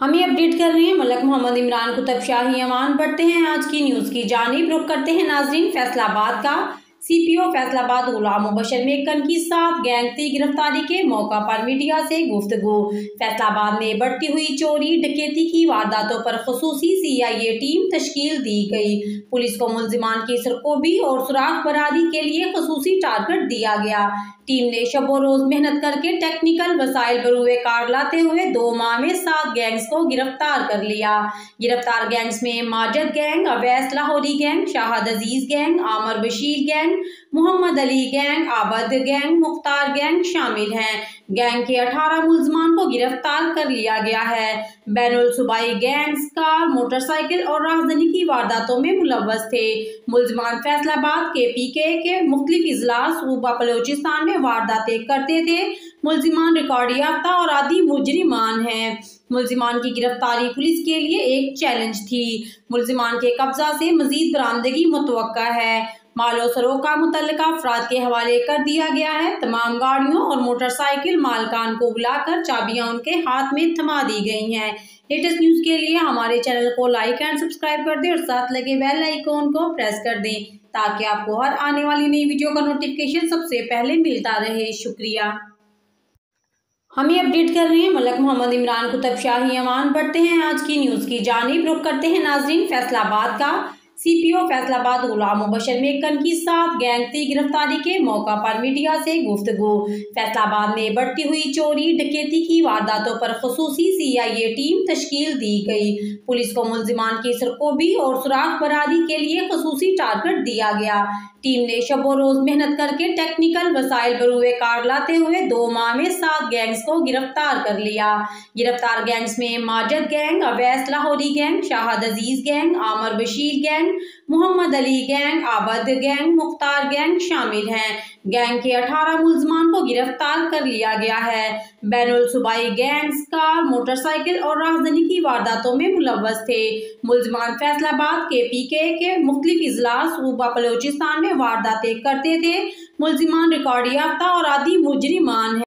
हमें अपडेट कर रहे हैं मलक मोहम्मद इमरान कुतुब शाही अमान। बढ़ते हैं आज की न्यूज़ की जानिब। रुख करते हैं नाजरीन फैसलाबाद का। सीपीओ फैसलाबाद गुलाम मुबशर मेकन की 7 गैंग की गिरफ्तारी के मौका पर मीडिया से गुफ्तगू। फैसलाबाद में बढ़ती हुई चोरी डकैती की वारदातों पर खुसूसी CIA टीम तश्कील दी गई। पुलिस को मुल्जिमान की सरकोबी और सुराग बरारी के लिए खुसूसी टारगेट दिया गया। टीम ने शबो रोज मेहनत करके टेक्निकल वसाइल बरूए कार लाते हुए 2 माह में 7 गैंग्स को गिरफ्तार कर लिया। गिरफ्तार गैंग्स में Majid gang, Awais Lahori gang, Shahad Aziz gang, Aamir Bashir gang, Mohammad Ali gang, Abid gang, Mukhtar gang शामिल हैं। गैंग के 18 मुल्जिमान को गिरफ्तार कर लिया गया है। बैनुल सूबाई गैंग्स कार, मोटरसाइकिल और राहदरी की वारदातों में मुलव्वस थे। मुल्जिमान फैसलाबाद KPK के मुख्तलिफ इजलास सूबा बलोचिस्तान में वारदातें करते थे। मुल्जिमान रिकॉर्ड याफ्ता और आदि मुजरिमान हैं। मुल्जिमान की गिरफ्तारी पुलिस के लिए एक चैलेंज थी। मुल्जिमान के कब्जा से मजीद बरामदगी मुतवक्का है। मालो सरोका मुतल्लिका अफराद के हवाले कर दिया गया है। तमाम गाड़ियों और मोटरसाइकिल मालकान को बुलाकर चाबियां उनके हाथ में थमा दी गई हैं। लेटेस्ट न्यूज के लिए हमारे चैनल को लाइक एंड सब्सक्राइब कर दें और साथ लगे बेल आइकॉन को प्रेस कर दें ताकि आपको हर आने वाली नई वीडियो का नोटिफिकेशन सबसे पहले मिलता रहे। शुक्रिया। हमें अपडेट कर रहे हैं मलक मोहम्मद इमरान कुतुब शाही अमान। बढ़ते हैं आज की न्यूज़ की जानिब। रुख करते हैं नाजरीन फैसलाबाद का। सीपीओ फैसलाबाद गुलाम मुबशर मेकन की 7 गैंग की गिरफ्तारी के मौका पर मीडिया से गुफ्तगू। फैसलाबाद में बढ़ती हुई चोरी डकैती की वारदातों पर खुसूसी CIA टीम तश्कील दी गई। पुलिस को मुल्जिमान की सरकोबी और सुराग बरारी के लिए खुसूसी टारगेट दिया गया। टीम ने शबो रोज मेहनत करके टेक्निकल वसाइल बरूए कार लाते हुए 2 माह में 7 गैंग्स को गिरफ्तार कर लिया। गिरफ्तार गैंग्स में Majid gang, Awais Lahori gang, Shahad Aziz gang, Aamir Bashir gang, Mohammad Ali gang, Abid gang, Mukhtar gang शामिल हैं। गैंग के 18 मुल्जिमान को गिरफ्तार कर लिया गया है। बैनुल सूबाई गैंग्स कार, मोटरसाइकिल और राहदरी की वारदातों में मुलव्वस थे। मुल्जिमान फैसलाबाद KPK के मुख्तलिफ इजलास सूबा बलोचिस्तान में वारदातें करते थे। मुल्जिमान रिकॉर्ड याफ्ता और आदि मुजरिमान हैं।